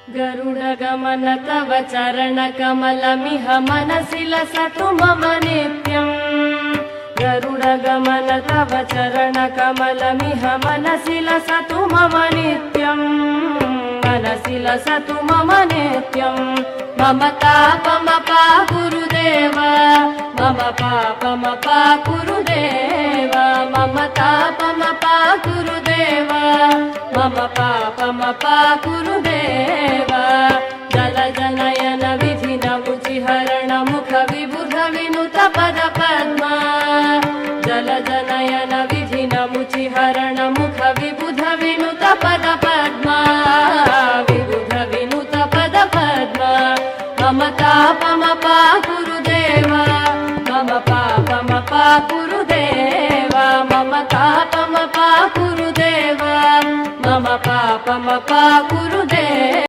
गरुडगमन तव चरणकमलमिह मनसि लसतु मम नित्यम्। गरुडगमन तव चरणकमलमिह मनसि लसतु मम नित्यम्। मनसि लसतु मम नित्यम्। मम तापमपा गुरुदेव, मम पापमपा गुरुदेव, मम तापमपा गुरुदेव, मम पापमपा गुरुदेव। जलजनयन विधिन मुचिहरण मुख विबुध विनुत पद पद्मा। जलजनयन विधिन मुचिहरण मुख विबुध विनुत पद पद्मा। विबुध विनुत पद पद्मा। मम तापमपा गुरुदेव, मम पापमपा गुरुदेव, मम तापमपा गुरुदेव, मम पापमपा गुरुदेव।